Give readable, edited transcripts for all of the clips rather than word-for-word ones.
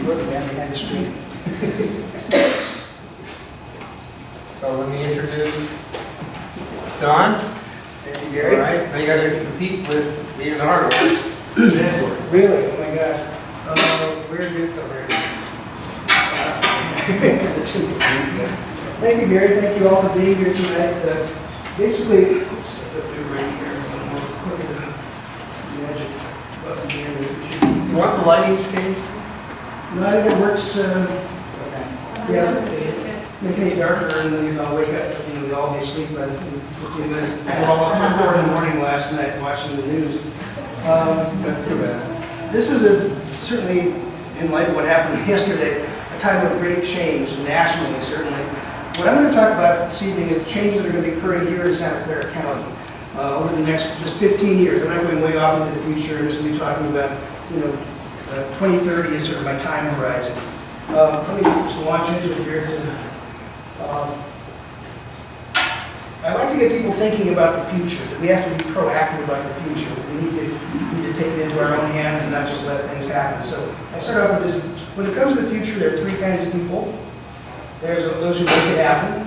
We're the man behind the screen. So let me introduce Don. Thank you, All Gary. right, now you gotta compete with me and the hard words. Really? Oh my gosh. Where did it go? There it is. Thank you, Gary. Thank you all for being here tonight. Basically, oops, I flipped it right here. Look at the magic button here. You want the lighting changed? No, I think it works. Yeah. Make it any darker, and then I'll wake up. They'll all be asleep by 15 minutes. We were all up till 4 in the morning last night watching the news. That's too bad. This is certainly, in light of what happened yesterday, a time of great change, nationally certainly. What I'm going to talk about this evening is the changes that are going to be occurring here in Santa Clara County over the next just 15 years. I'm not going way off into the future. I'm just going to be talking about, 2030 is sort of my time horizon. Let me just launch into it here. I like to get people thinking about the future, that we have to be proactive about the future. We need to take it into our own hands and not just let things happen. So I start off with this. When it comes to the future, there are 3 kinds of people. There's those who make it happen,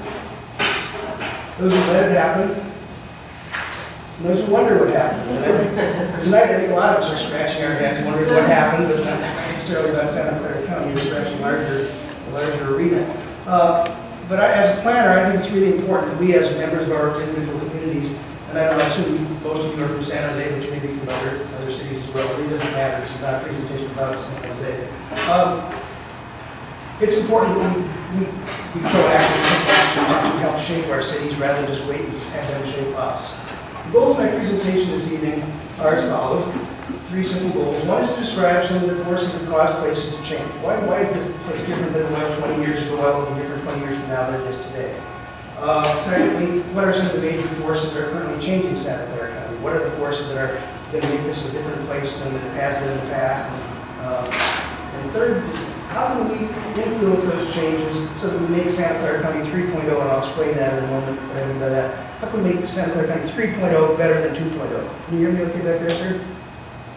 those who let it happen, and those who wonder what happened. And tonight, I think a lot of us are scratching our heads, wondering what happened, but not necessarily about Santa Clara County. We're scratching a larger arena. But as a planner, I think it's really important that we as members of our individual communities, and I assume most of you are from San Jose, which may be from other cities as well, but it doesn't matter. This is not a presentation about San Jose. It's important that we be proactive and take action to help shape our cities rather than just wait and have them shape us. The goals of my presentation this evening are as follows. 3 simple goals. One is to describe some of the forces that cause places to change. Why is this place different than it was 20 years ago? Why will it be different 20 years from now than it is today? Secondly, what are some of the major forces that are currently changing Santa Clara County? What are the forces that are going to make this a different place than it has been in the past? And third is, how can we influence those changes so that we make Santa Clara County 3.0, and I'll explain that in a moment, what I mean by that. How can we make Santa Clara County 3.0 better than 2.0? Can you hear me okay back there, sir?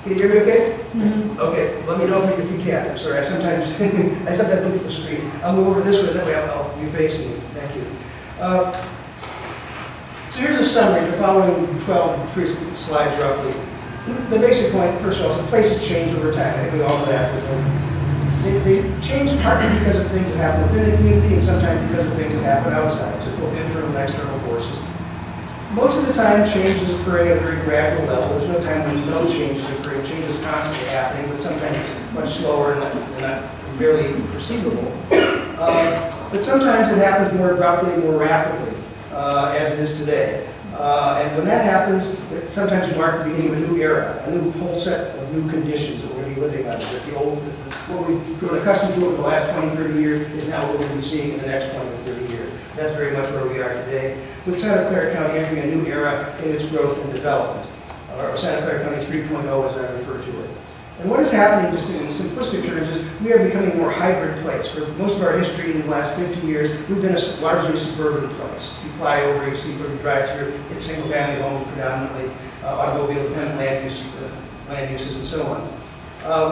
Can you hear me okay? Mm-hmm. Okay, let me know if you can't. I'm sorry, I sometimes look at the screen. I'll move over this way, that way I'll be facing you. Thank you. So here's a summary of the following 12 slides roughly. The basic point, first of all, is the places change over time. I think we all know that. They change partly because of things that happen within the community and sometimes because of things that happen outside, so both internal and external forces. Most of the time, change is occurring at a very gradual level. There's no time when no change is occurring. Change is constantly happening, but sometimes it's much slower and not barely perceivable. But sometimes it happens more abruptly, more rapidly, as it is today. And when that happens, it sometimes marks the beginning of a new era, a new whole set of new conditions that we're going to be living under. What we've grown accustomed to over the last 20, 30 years is now what we'll be seeing in the next 20 or 30 years. That's very much where we are today, with Santa Clara County entering a new era in its growth and development, or Santa Clara County 3.0 as I refer to it. And what is happening, just in simplistic terms, is we are becoming a more hybrid place. For most of our history in the last 50 years, we've been a largely suburban place. If you fly over, you see where you drive through, it's single-family homes predominantly, automobile-dependent land uses, and so on.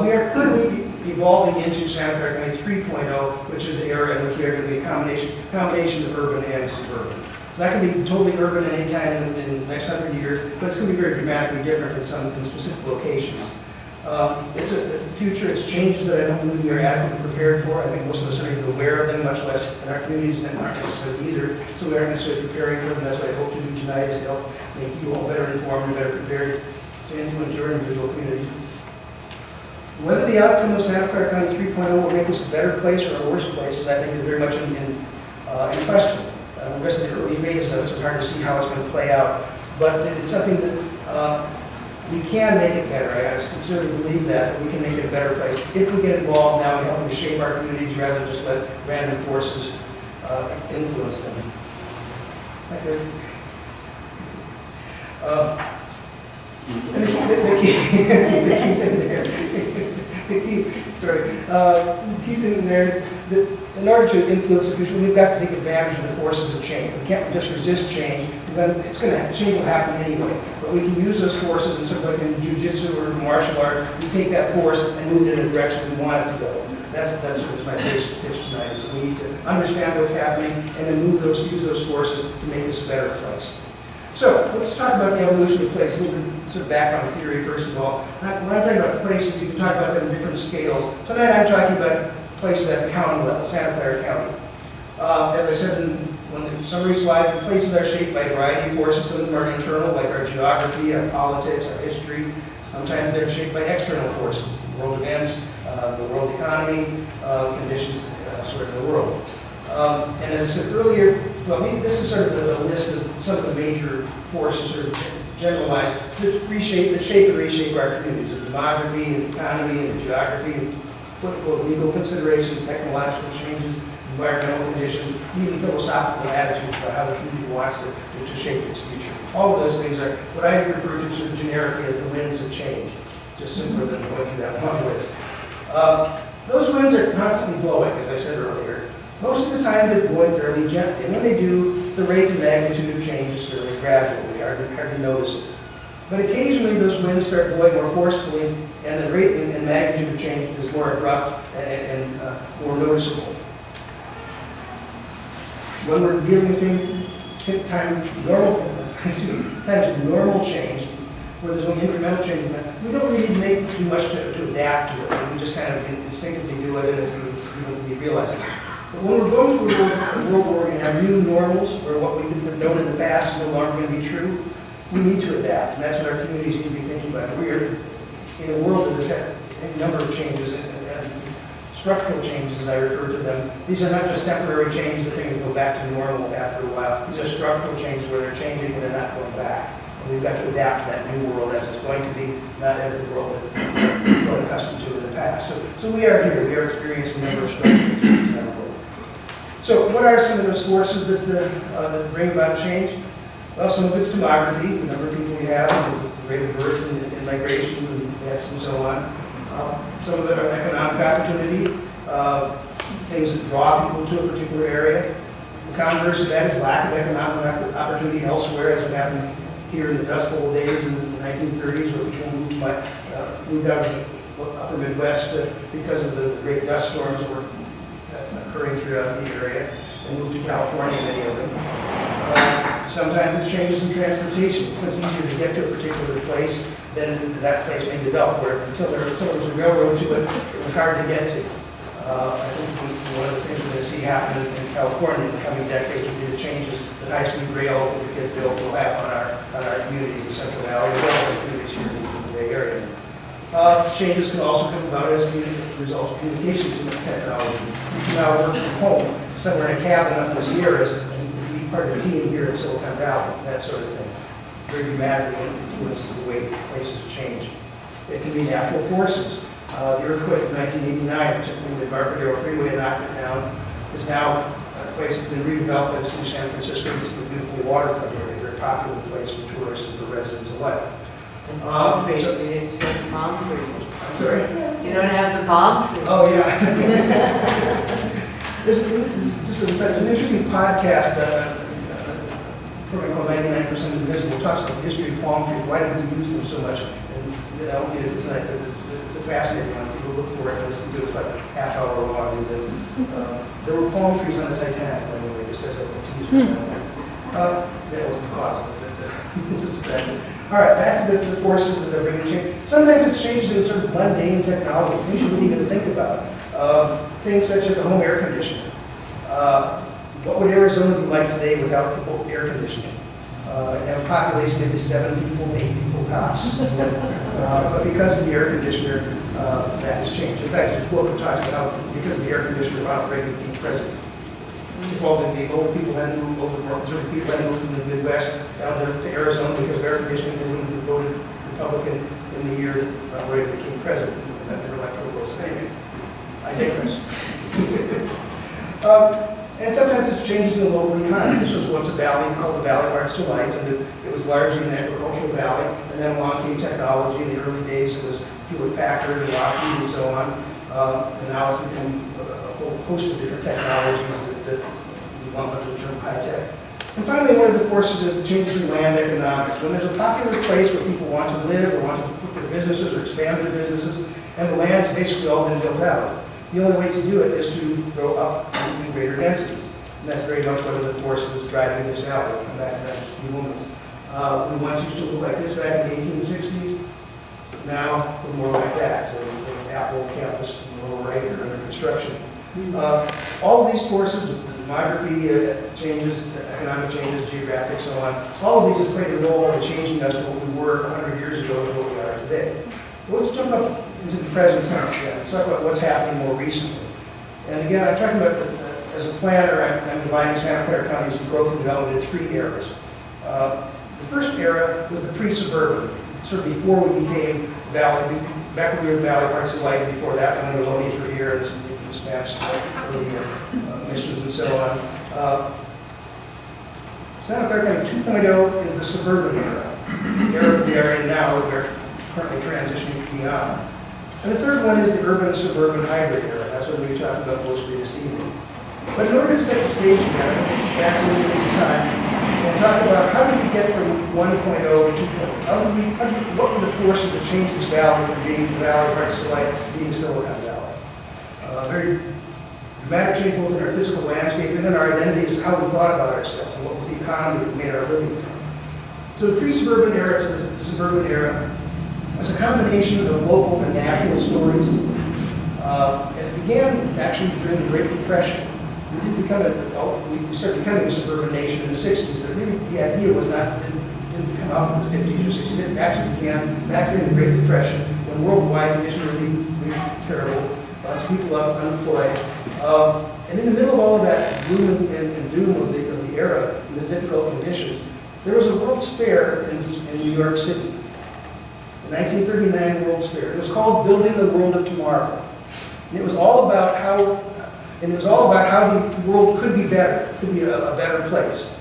We are currently evolving into Santa Clara County 3.0, which is the era in which we are going to be a combination of urban and suburban. It's not going to be totally urban at any time in the next 100 years, but it's going to be very dramatically different in specific locations. It's a future, it's changes that I don't believe we are adequately prepared for. I think most of us are even aware of them, much less in our communities and aren't necessarily either. So we aren't necessarily preparing for them. That's what I hope to do tonight, is to help make you all better informed and better prepared to influence your individual communities. Whether the outcome of Santa Clara County 3.0 will make this a better place or a worse place, I think is very much in question. The rest of the early phases of it, so it's hard to see how it's going to play out. But it's something that we can make it better. I sincerely believe that we can make it a better place if we get involved now in helping to shape our communities rather than just let random forces influence them. Okay. And the key thing there is that in order to influence the future, we've got to take advantage of the forces of change. We can't just resist change, because then it's going to change will happen anyway. But we can use those forces, and sort of like in jiu-jitsu or martial arts, we take that force and move it in the direction we want it to go. That's sort of my basic pitch tonight, is we need to understand what's happening and then use those forces to make this a better place. So let's talk about the evolution of place. A little bit sort of background theory first of all. When I'm talking about places, you can talk about them in different scales. Tonight I'm talking about places at the county level, Santa Clara County. As I said in one of the summary slides, the places are shaped by a variety of forces. Some of them are internal, like our geography, our politics, our history. Sometimes they're shaped by external forces, world events, the world economy, conditions sort of in the world. And as I said earlier, well, this is sort of a list of some of the major forces, sort of generalized, that shape and reshape our communities: the demography, and the economy, and the geography, and political and legal considerations, technological changes, environmental conditions, even philosophical attitudes about how the community wants to shape its future. All of those things are what I refer to sort of generically as the winds of change, just simpler than going through that long list. Those winds are constantly blowing, as I said earlier. Most of the time they're blowing fairly gently, and when they do, the rate and magnitude of change is fairly gradual. We hardly notice it. But occasionally those winds start blowing more forcefully, and the rate and magnitude of change is more abrupt and more noticeable. When we're dealing with times of normal change, where there's only incremental change, we don't really need to do much to adapt to it. We just kind of instinctively do it, and we realize it. But when we're going through a world where we're going to have new normals, where what we've known in the past is no longer going to be true, we need to adapt, and that's what our communities need to be thinking about. We are in a world that has had a number of changes, and structural changes, as I refer to them. These are not just temporary changes that things will go back to normal after a while. These are structural changes where they're changing and they're not going back. And we've got to adapt to that new world as it's going to be, not as the world that we've grown accustomed to in the past. So we are here. We are experiencing a number of structural changes in our world. So what are some of those forces that bring about change? Well, some of it's demography, the number of people we have, the rate of birth and migration and deaths and so on. Some of it are economic opportunity, things that draw people to a particular area. The converse of that is lack of economic opportunity elsewhere, as it happened here in the Dust Bowl days in the 1930s, where people moved out of the upper Midwest because of the great dust storms that were occurring throughout the area, and moved to California, many of them. Sometimes it's changes in transportation. It's easier to get to a particular place than that place may develop, where until there was a railroad to it, it was hard to get to. I think one of the things we're going to see happen in California in the coming decades will be the changes that high-speed rail gets built will have on our communities, the Central Valley, as well as the communities here in the Bay Area. Changes can also come about as a result of communications technology. You can now work from home, somewhere in a cabin up in the Sierras, and be part of a team here in Silicon Valley, that sort of thing. Very dramatically influences the way places change. It can be natural forces. The earthquake of 1989, particularly the Embarcadero Freeway in Knocktown, is now a place that's been redeveloped as San Francisco. It's a beautiful waterfront area, a very popular place for tourists and for residents alike. Palm trees, we didn't see the palm trees. I'm sorry? You don't have the palm trees. Oh, yeah. This is an interesting podcast, a program called 99% Invisible, talks about the history of palm trees. Why did we use them so much? And I won't get into it tonight, but it's a fascinating one. People look for it, and it was like a half hour long. There were palm trees on the Titanic, by the way, just as a teaser. That wasn't the cause of it. Just a fact. All right, back to the forces that are bringing change. Sometimes it's changes in sort of mundane technology, things you wouldn't even think about. Things such as a home air conditioner. What would Arizona be like today without air conditioning? They have a population maybe 7 people, 8 people tops. But because of the air conditioner, that has changed. In fact, there's a book that talks about how, because of the air conditioner, Ronald Reagan became president. Well, the old people had moved over, conservative people had moved from the Midwest down to Arizona because of air conditioning. They wouldn't have voted Republican in the year that Reagan became president. And that never electoral votes. Anyway, I digress. And sometimes it's changes in the local economy. This was once a valley called the Valley of Arts Delight, and it was largely an agricultural valley. And then along came technology. In the early days, it was Hewlett-Packard and Lockheed and so on. And now it's become a whole host of different technologies that we lump under the term high-tech. And finally, one of the forces is the changes in land economics. When there's a popular place where people want to live or want to put their businesses or expand their businesses, and the land has basically all been built out, The only way to do it is to go up in greater densities. And that's very much one of the forces driving this valley. I'll come back to that in a few moments. We once used to look like this back in the 1860s. Now, we're more like that. So the Apple campus in the lower right are under construction. All of these forces, the demography changes, the economic changes, geographic, so on, all of these have played a role in changing us to what we were 100 years ago to what we are today. But let's jump up into the present tense again. Let's talk about what's happening more recently. And again, I'm talking about, as a planner, I'm dividing Santa Clara County's growth and development in 3 eras. The first era was the pre-suburban, sort of before we became valley, back when we were valley parts of life, before that, when the Lonies were here, and the Spanish, the missions and so on. Santa Clara County 2.0 is the suburban era, the era that we are in now, we're currently transitioning beyond. And the third one is the urban-suburban hybrid era. That's what we talked about mostly this evening. But in order to set the stage again, I'm going to take back a little bit of time and talk about how did we get from 1.0 to 2.0? What were the forces that changed this valley from being the valley parts of life to being Silicon Valley? Very dramatic change both in our physical landscape and in our identity as to how we thought about ourselves and what was the economy that we made our living from. So the pre-suburban era to the suburban era was a combination of local and national stories. And it began actually during the Great Depression. We started becoming a suburban nation in the 60s, but really the idea was didn't come out in the 50s or 60s. It actually began back during the Great Depression when worldwide conditions were really terrible, lots of people unemployed. And in the middle of all of that gloom and doom of the era and the difficult conditions, there was a World's Fair in New York City, the 1939 World's Fair. It was called Building the World of Tomorrow. And it was all about how the world could be better, could be a better place.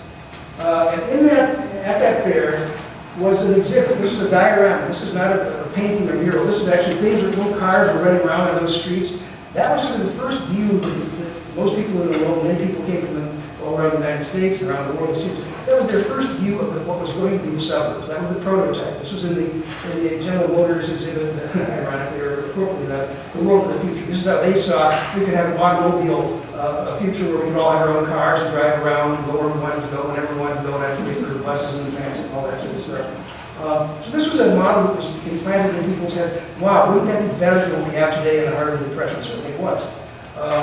And at that fair was an exhibit. This is a diorama. This is not a painting or mural. This is actually things where little cars were running around on those streets. That was sort of the first view that most people in the world, many people came from all around the United States and around the world. That was their first view of what was going to be the suburbs. That was the prototype. This was in the General Motors exhibit, ironically or appropriately, the world of the future. This is how they saw we could have an automobile, a future where we could all have our own cars and drive around and go where we wanted to go, whenever we wanted to go, and have to wait for the buses and the transit and all that sort of stuff. So this was a model that was implanted in people's heads. Wow, wouldn't that be better than what we have today in the heart of the Depression? Certainly it was.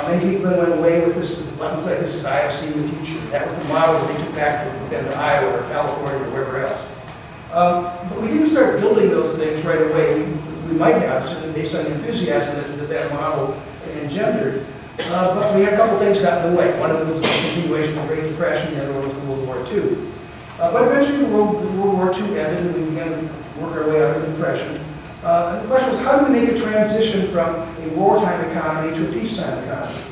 Many people then went away with this buttons like this is I have seen the future. That was the model that they took back with them to Iowa or California or wherever else. But we didn't start building those things right away. We might have, certainly based on the enthusiasm that model engendered. But we had a couple things got in the way. One of them was the continuation of the Great Depression, the other one was World War II. But eventually World War II ended and we began to work our way out of the Depression. And the question was, how do we make a transition from a wartime economy to a peacetime economy?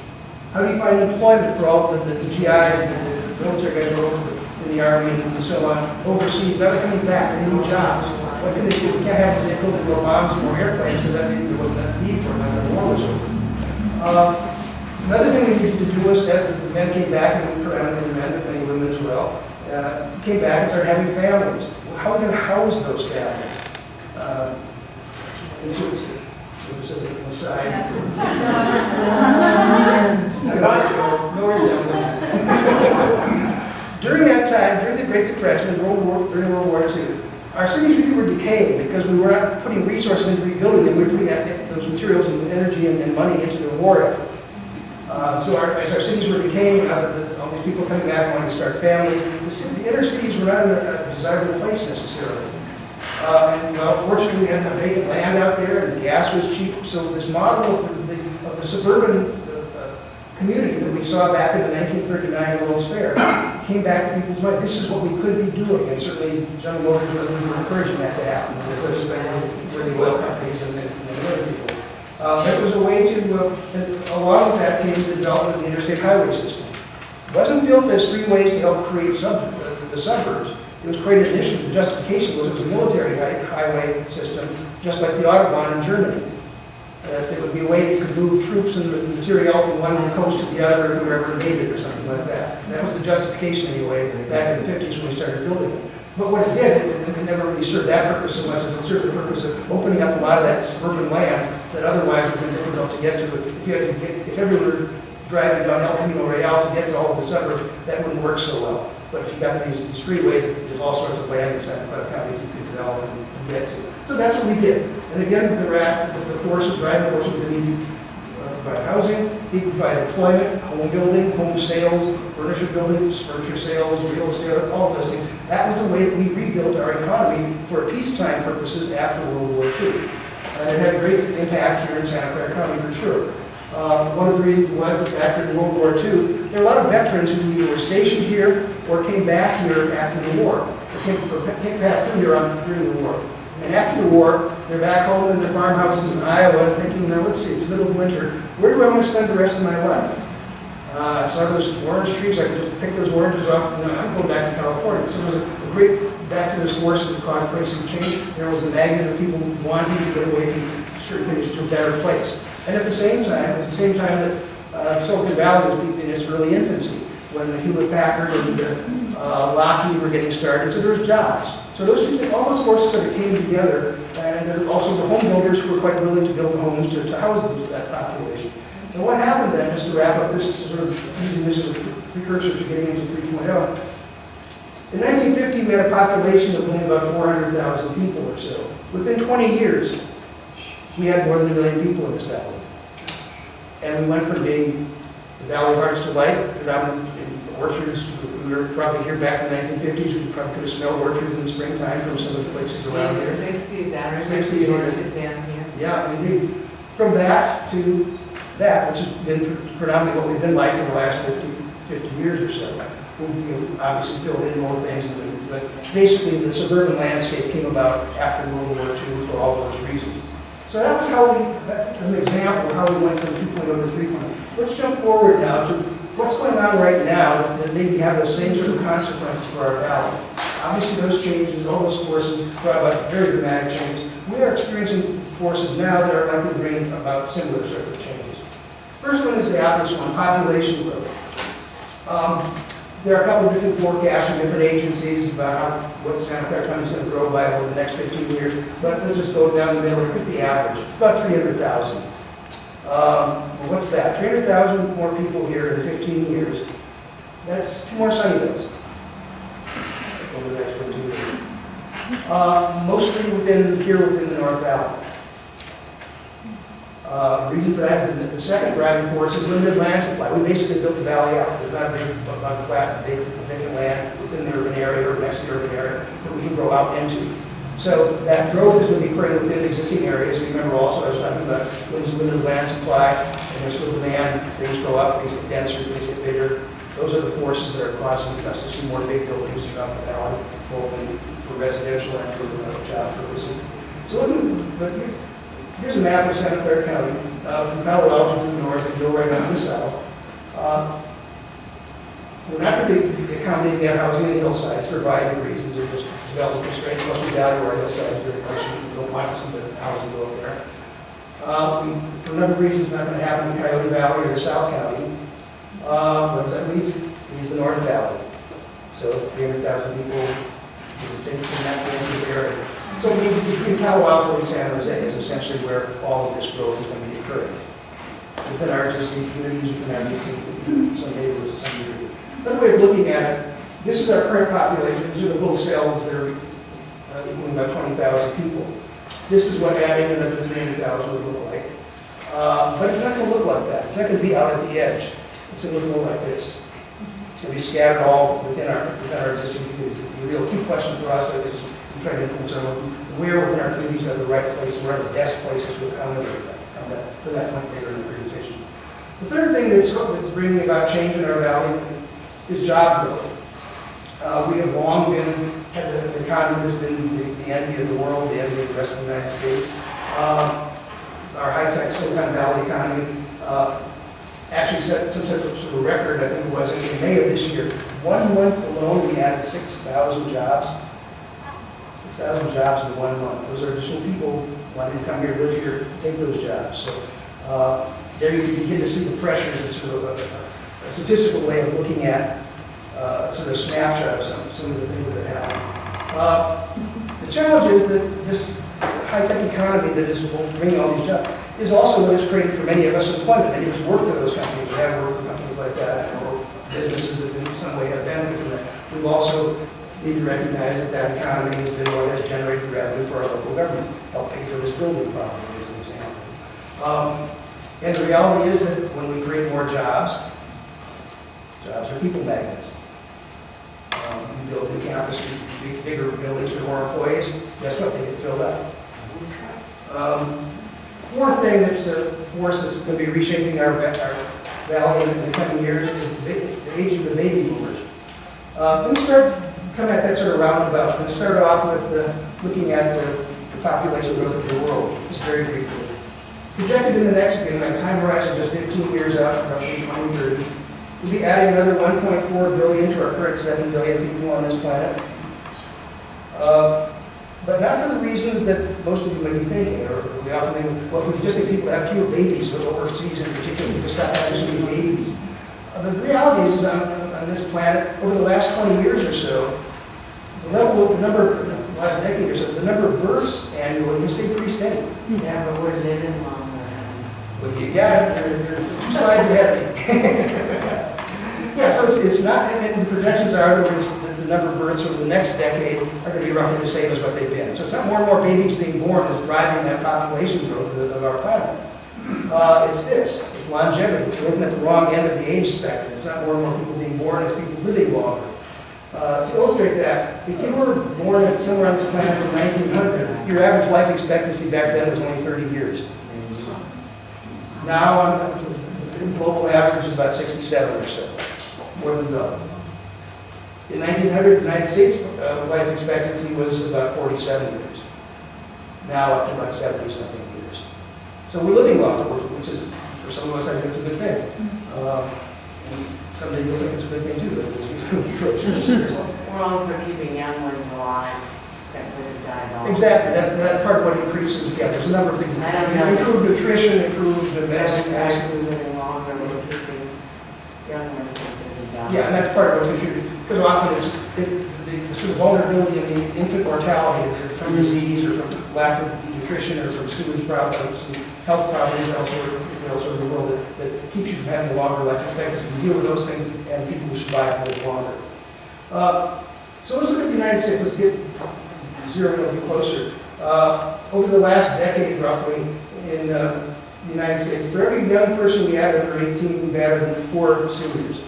How do you find employment for all the GIs and the military guys who are over in the Army and so on, overseas? Now they're coming back, they need jobs. What can they do? We can't have to say, build more bombs and more airplanes because that means there wasn't that need for them when the war was over. Another thing we needed to do was, as the men came back, and predominantly the men, but many women as well, came back and started having families. How are we going to house those families? And so, on the side. No resemblance. During that time, during the Great Depression and during World War II, our cities really were decaying because we were not putting resources into rebuilding them. We were putting those materials and energy and money into the war effort. So as our cities were decaying, all these people coming back wanting to start families, the inner cities were not in a desirable place necessarily. And fortunately, we had enough vacant land out there, and gas was cheap. So this model of the suburban community that we saw back in the 1939 World's Fair came back to people's mind. This is what we could be doing, and certainly General Motors were encouraging that to happen. Because were the oil companies and other people. It was a way to, along with that came the development of the interstate highway system. It wasn't built as freeways to help create the suburbs. It was created initially. The justification was it was a military highway system, just like the Autobahn in Germany. That there would be a way you could move troops and the material from one coast to the other if we were ever invaded or something like that. That was the justification anyway, back in the 50s when we started building it. But what it did, it never really served that purpose so much as it served the purpose of opening up a lot of that suburban land that otherwise would have been difficult difficult to get to it. If everyone were driving down El Camino Real to get to all of the suburbs, that wouldn't work so well. But if you got these freeways, there's all sorts of land in Santa Clara County you can develop and get to. So that's what we did. And again, the force of driving force was that we provide housing, we provide employment, home building, home sales, furniture building, furniture sales, real estate, all of those things. That was the way that we rebuilt our economy for peacetime purposes after World War II. And it had a great impact here in Santa Clara County for sure. One of the reasons was that after World War II, there were a lot of veterans who either were stationed here or came back here after the war, or came past through here during the war. And after the war, they're back home in their farmhouses in Iowa thinking, now let's see, it's the middle of winter. Where do I want to spend the rest of my life? I saw those orange trees, I could just pick those oranges off, and I'm going back to California. So there was a great back to those forces that caused places to change. There was the magnet of people wanting to get away from certain things to a better place. And at the same time, it was the same time that Silicon Valley was in its early infancy, when Hewlett-Packard and Lockheed were getting started, so there was jobs. So those two things, all those forces sort of came together, and there were also the home builders who were quite willing to build homes to house that population. And what happened then, just to wrap up this, sort of using this as a precursor to getting into 3.0, in 1950 we had a population of only about 400,000 people or so. Within 20 years, we had more than 1 million people in this valley. And we went from being the Valley of Hearts to Light, predominantly in orchards. We were probably here back in the 1950s. We probably could have smelled orchards in the springtime from some of the places around In here. the 60s, I remember 60s, the orchards down here. Yeah, I mean, from that to that, which has been predominantly what we've been like for the last 50 years or so. We obviously filled in more things, but basically the suburban landscape came about after World War II for all those reasons. So that was how we, as an example of how we went from 2.0 to 3.0. Let's jump forward now to what's going on right now that maybe have those same sort of consequences for our valley. Obviously those changes, all those forces brought about very dramatic changes. We are experiencing forces now that are likely to bring about similar sorts of changes. First one is the obvious one, population growth. There are a couple of different forecasts from different agencies about what Santa Clara County is going to grow by over the next 15 years, but let's just go down the middle and pick the average, about 300,000. Well, what's that? 300,000 more people here in 15 years. That's 2 more Sunnyvales over the next 15 years. Mostly within the North Valley. The reason for that is that the second driving force is limited land supply. We basically built the valley out. There's not a big, flat, vacant land within the urban area or next to the urban area that we can grow out into. So that growth is going to be occurring within existing areas. Remember also, I was talking about when there's limited land supply and there's still demand, things go up, things get denser, things get bigger. Those are the forces that are causing us to see more big buildings throughout the valley, both for residential and for job purposes. So here's a map of Santa Clara County, from Palo Alto to the north and go right down to the south. We're not going to be accommodating that housing in the hillsides for a variety of reasons. They're just development constraints, plus we value our hillsides very much. We don't want to see the housing go up there. For a number of reasons, it's not going to happen in Coyote Valley or the South County. What does that leave? It leaves the North Valley. So 300,000 people take from that area. So between Palo Alto and San Jose is essentially where all of this growth is going to be occurring. Within our existing communities, within our existing some neighborhoods to some degree. Another way of looking at it, this is our current population. These are the little cells that are equaling about 20,000 people. This is what adding another 300,000 would look like. But it's not going to look like that. It's not going to be out at the edge. It's going to look more like this. It's going to be scattered all within our existing communities. The real key question for us is we try to influence where within our communities are the right places, where are the best places to accommodate that, to that point later in the presentation. The third thing that's bringing about change in our valley is job growth. We have long been, the economy has been the envy of the world, the envy of the rest of the United States. Our high-tech Silicon Valley economy actually set some sort of record, I think it was, in May of this year. 1 month alone, we added 6,000 jobs. 6,000 jobs in 1 month. Those are additional people wanting to come here, live here, take those jobs. So there you begin to see the pressures of sort of a statistical way of looking at sort of a snapshot of some of the things that have happened. The challenge is that this high-tech economy that is bringing all these jobs, is also what has created for many of us employment. Many of us work for those companies, or have worked for companies like that, or businesses that in some way have benefited from that. We've also need to recognize that that economy has been what has generated revenue for our local government, help pay for this building property, as an example. And the reality is that when we create more jobs, jobs are people magnets. You build new campuses, bigger buildings for more employees, guess what, they get filled up. Fourth thing that's a force that's going to be reshaping our valley in the coming years is the age of the baby boomers. Let me start coming at that sort of roundabout. I'm going to start off with looking at the population growth of the world, just very briefly. Projected in the next, in my time horizon, just 15 years out, roughly 2030, we'll be adding another 1.4 billion to our current 7 billion people on this planet. But not for the reasons that most of you may be thinking, or we often think, well, if we could just get people to have fewer babies, but overseas in particular, we just stop having so many babies. The reality is on this planet, over the last 20 years or so, the last decade or so, the number of births annually has stayed pretty steady. Yeah, but we're living longer. Well, you got it, there's two sides ahead of me. Yeah, so it's not, and the projections are that the number of births over the next decade are going to be roughly the same as what they've been. So it's not more and more babies being born that's driving that population growth of our planet. It's this, it's longevity. It's looking at the wrong end of the age spectrum. It's not more and more people being born, it's people living longer. To illustrate that, if you were born at somewhere on this planet in 1900, your average life expectancy back then was only 30 years. Now, the global average is about 67 or so, more than double. In 1900, the United States life expectancy was about 47 years. Now up to about 70-something years. So we're living longer, which is, for some of us, I think it's a good thing. And someday you'll think it's a good thing too. We're also keeping young ones alive that would have died off. Exactly, that part of what increases, yeah, there's a number of things. I don't know. Improved nutrition, improved medicine. Actually living longer, we're keeping young ones that would have died. Yeah, and that's part of what contributes, because often it's the sort of vulnerability in the infant mortality from disease or from lack of nutrition or from sewage problems and health problems elsewhere in the world that keeps you from having a longer life expectancy. You deal with those things and people who survive live longer. So let's look at the United States. Let's get zeroed a little closer. Over the last decade, roughly, in the United States, for every young person we add under 18, we've added 4 seniors.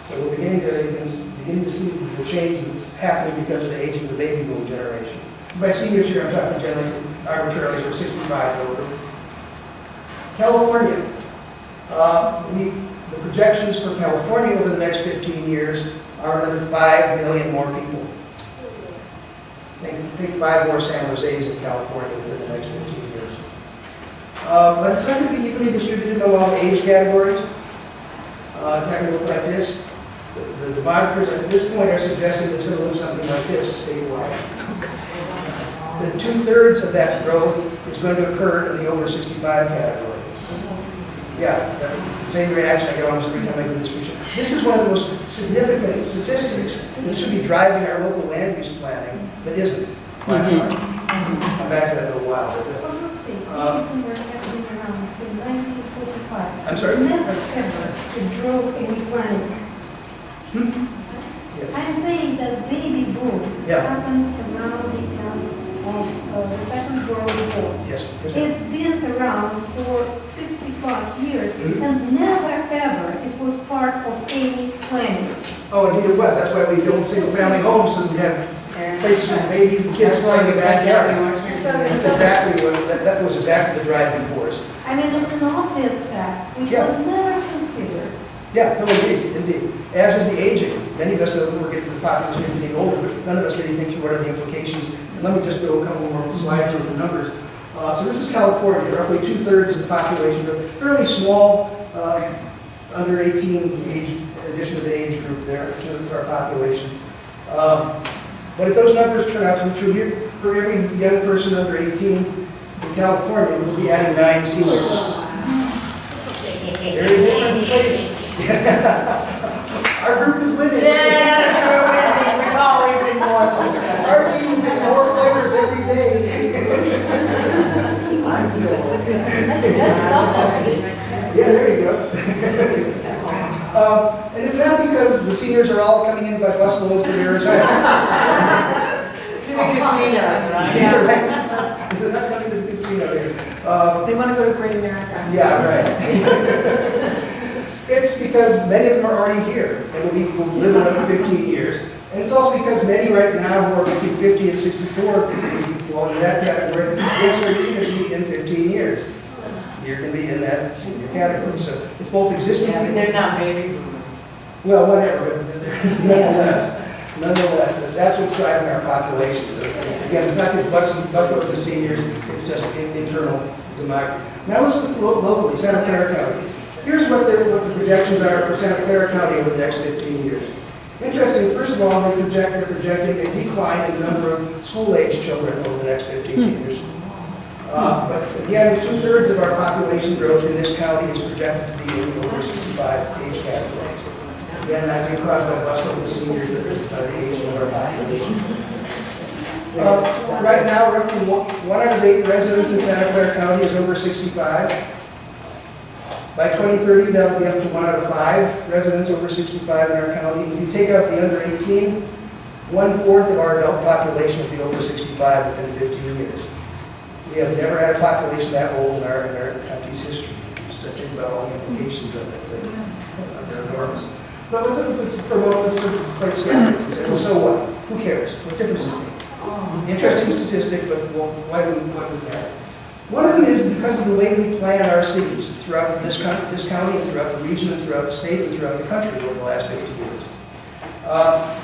So we're beginning to see the change that's happening because of the aging of the baby boom generation. By seniors here, I'm talking generally arbitrarily from 65 over. California. The projections for California over the next 15 years are another 5 million more people. Think 5 more San Jose's in California within the next 15 years. But it's not going to be evenly distributed along age categories. It's not going to look like this. The demographers at this point are suggesting it's going to look something like this statewide. That 2/3 of that growth is going to occur in the over 65 category. Yeah, the same reaction I get almost every time I do this speech. This is one of the most significant statistics that should be driving our local land use planning that isn't. I'll come back to that in a little while. Well, let's see, even were happening around, say, 1945. I'm sorry? Never ever it drove any planning. Yeah. I'm saying that baby boom Yeah. happened around the end of the Second World War. Yes. It's been around for 60+ years, and never ever it was part of any planning. Oh, indeed it was. That's why we built single-family homes so we have places for babies and kids playing in the backyard. That's exactly what that was exactly the driving force. I mean, it's an obvious fact, which Yeah. was never considered. Yeah, no, indeed. As is the aging. Many of us know that we're getting the population getting older, but none of us really think through what are the implications. And let me just go a couple more slides with the numbers. So this is California, roughly 2/3 of the population, but fairly small, under 18 age, in addition to the age group there, to our population. But if those numbers turn out to be true here, for every young person under 18 in California, we'll be adding 9 seniors. Very different place. Our group is winning. Yes, we're winning. We've always been more. Our team is getting more players every day. seniors are all coming in by busloads from Arizona. To the casinos, right? Yeah, right. They're not coming to the casino here. They want to go to Great America. Yeah, right. It's because many of them are already here and will live another 15 years. And it's also because many right now who are between 50 and 64 fall into that category. Yes, they're going to be in 15 years. You're going to be in that senior category. So it's both existing Yeah, but people. they're not baby boomers. Well, whatever, but nonetheless, that's what's driving our population. So again, it's not just busloads of seniors, it's just internal demography. Now let's look locally, Santa Clara County. Here's what the projections are for Santa Clara County over the next 15 years. Interesting, first of all, they're projecting a decline in the number of school-age children over the next 15 years. But again, 2/3 of our population growth in this county is projected to be in the over 65 age category. Again, that's being caused by busloads of seniors that are the age of our population. Right now, roughly 1 out of 8 residents in Santa Clara County is over 65. By 2030, that'll be up to 1 out of 5 residents over 65 in our county. If you take out the under 18, 1/4 of our adult population will be over 65 within 15 years. We have never had a population that old in our country's history. Just to think about all the implications of it. They're enormous. But let's sort of play skeptics and say, well, so what? Who cares? What difference does it make? Interesting statistic, but well, why do we care? One of them is because of the way we plan our cities throughout this county, and throughout the region, and throughout the state, and throughout the country over the last 50 years.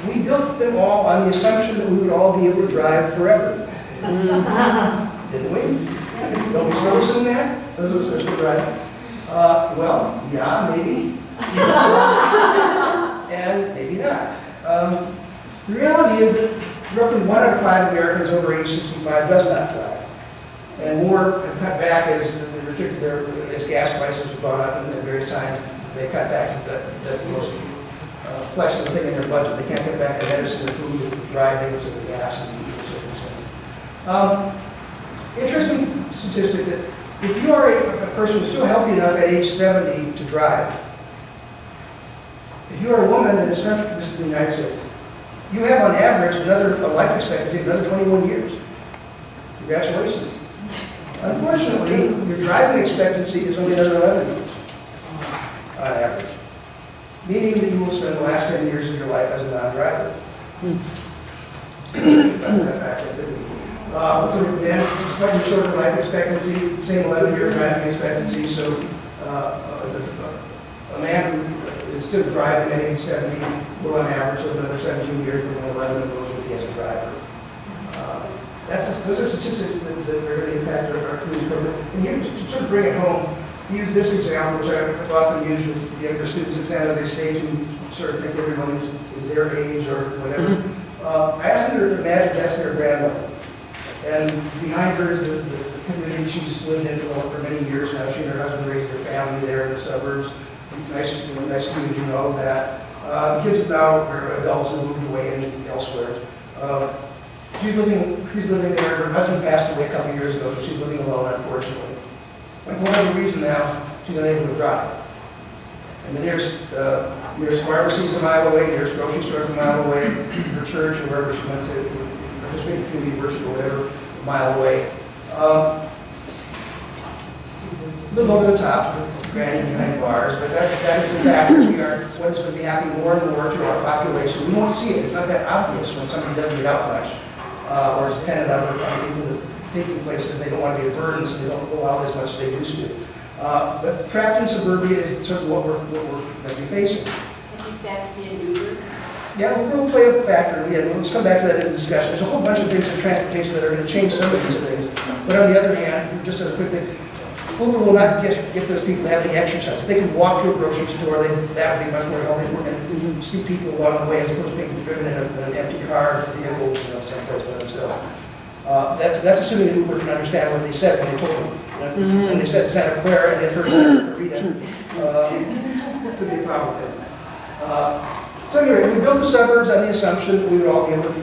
We built them all on the assumption that we would all be able to drive forever. Didn't we? Don't we still assume that? Those of us that will drive? Well, yeah, maybe. And maybe not. The reality is that roughly 1 out of 5 Americans over age 65 does not drive. And more have cut back as as gas prices have gone up at various times. They cut back as that's the most flexible thing in their budget. They can't cut back the medicine, the food, it's the driving, it's the gas, and it's so expensive. Interesting statistic that if you are a person who's still healthy enough at age 70 to drive, if you are a woman in this country, this is the United States, you have on average a life expectancy of another 21 years. Congratulations. Unfortunately, your driving expectancy is only another 11 years on average, meaning that you will spend the last 10 years of your life as a non-driver. Then, slightly shorter life expectancy, same 11-year driving expectancy, so a man who is still driving at age 70 will on average live another 17 years, but 11 of those will be as a driver. Those are statistics that are going to impact our community program. And here, to sort of bring it home, use this example, which I've often used with the younger students at San Jose State who sort of think everyone is their age or whatever. I asked them to imagine that's their grandmother. And behind her is the community she's lived in for many years now. She and her husband raised their family there in the suburbs. Nice community and all of that. Kids now are adults who moved away and elsewhere. She's living there. Her husband passed away a couple of years ago, so she's living alone, unfortunately. And for whatever reason now, she's unable to drive. And the nearest pharmacy is a mile away, nearest grocery store is a mile away, her church or wherever she went to, participating in university or whatever, a mile away. A little over the top, granny behind bars, but that is in fact what is going to be happening more and more to our population. We won't see it. It's not that obvious when somebody doesn't get out much. Or is dependent on people taking places they don't want to be a burden, so they don't go out as much as they used to. But trapped in suburbia is sort of what we're going to be facing. Yeah, we'll play a factor. Yeah, let's come back to that in the discussion. There's a whole bunch of things in transportation that are going to change some of these things. But on the other hand, just as a quick thing, Uber will not get those people to have the exercise. If they can walk to a grocery store, that would be much more healthy. And see people along the way as opposed to being driven in an empty car, vehicle, someplace by themselves. That's assuming that Uber can understand what they said when they told them. When they said Santa Clara and they heard Santa Clarita, could be a problem with that. So anyway, we built the suburbs on the assumption that we would all be able that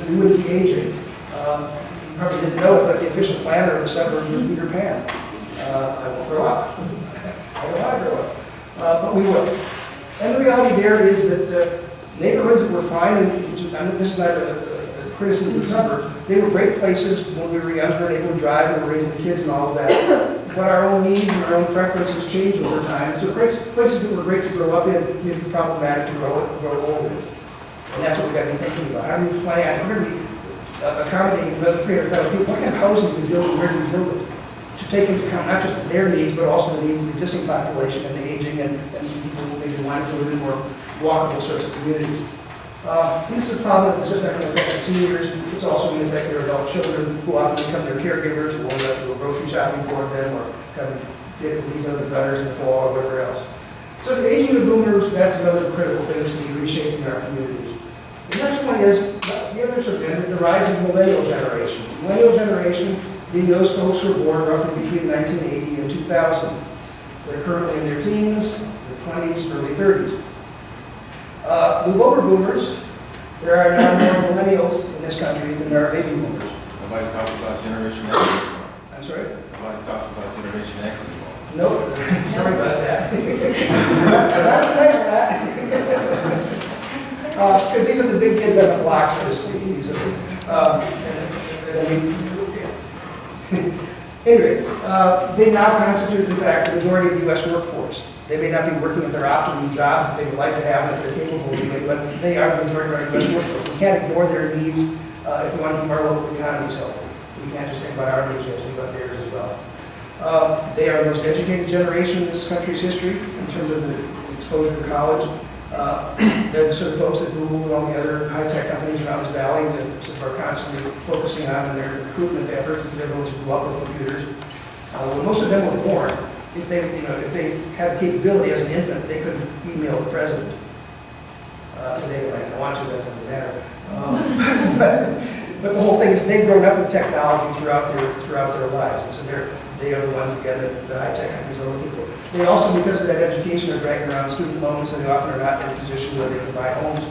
we wouldn't be aging. You probably didn't know it, but the official planner of the suburbs was Peter Pan. I won't grow up. I don't want to grow up. But we will. And the reality there is that neighborhoods that were fine, and this is not a criticism of the suburb, they were great places when we were younger, and they would drive and raise the kids and all of that. But our own needs and our own preferences change over time. So places that were great to grow up in may be problematic to grow old in. And that's what we've got to be thinking about. How do we plan? We're going to be accommodating another 300,000 people. What kind of housing do we build and where do we build it? To take into account not just their needs, but also the needs of the existing population and the aging and people who maybe want to live in more walkable sorts of communities. This is a problem that's just not going to affect the seniors. It's also going to affect their adult children, who often become their caregivers, who won't have to go grocery shopping for them, or come get the leaves out of the gutters in the fall, or whatever else. So the aging of the boomers, that's another critical thing that's to be reshaping our communities. The next one is, the other subject is the rise of the millennial generation. The millennial generation being those folks who were born roughly between 1980 and 2000. They're currently in their teens, their 20s, early 30s. Move over boomers, there are now more millennials in this country than there are baby boomers. Nobody talks about Generation X anymore. I'm sorry? Nobody talks about Generation X anymore. Nope, sorry about that. Not tonight, Matt. Because these are the big kids on the block, so to speak. These are, anyway, they now constitute, in fact, the majority of the U.S. workforce. They may not be working at their optimum jobs that they would like to have and that they're capable of doing, but they are the majority of our U.S. workforce. We can't ignore their needs if we want to keep our local economies healthy. We can't just think about our needs, we have to think about theirs as well. They are the most educated generation in this country's history in terms of the exposure to college. They're the sort of folks that Google and all the other high-tech companies around this valley that are constantly focusing on in their recruitment efforts, because they're the ones who grew up with computers. When most of them were born, if they had the capability as an infant, they could email the president. Today, like, I want to, that doesn't matter. But the whole thing is they've grown up with technology throughout their lives, and so they are the ones, again, that the high-tech companies are looking for. They also, because of that education, are dragging around student loans, so they often are not in a position where they can buy homes,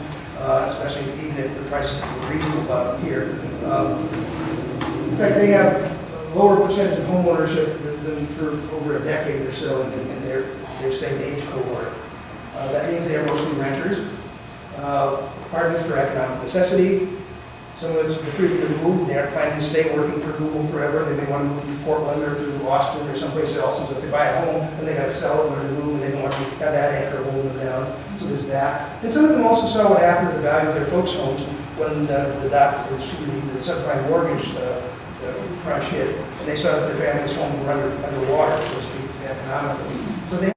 especially even if the prices are reasonable here. In fact, they have a lower percentage of home ownership than for over a decade or so in their same age cohort. That means they are mostly renters. Part of it's for economic necessity. Some of it's for freedom to move. They aren't planning to stay working for Google forever. They may want to move to Portland or to Austin or someplace else. And so if they buy a home, then they got to sell it or to move, and they don't want to have that anchor holding them down. So there's that. And some of them also saw what happened to the value of their folks' homes when the subprime mortgage crunch hit, and they saw that their family's home were underwater, so to speak, economically. So they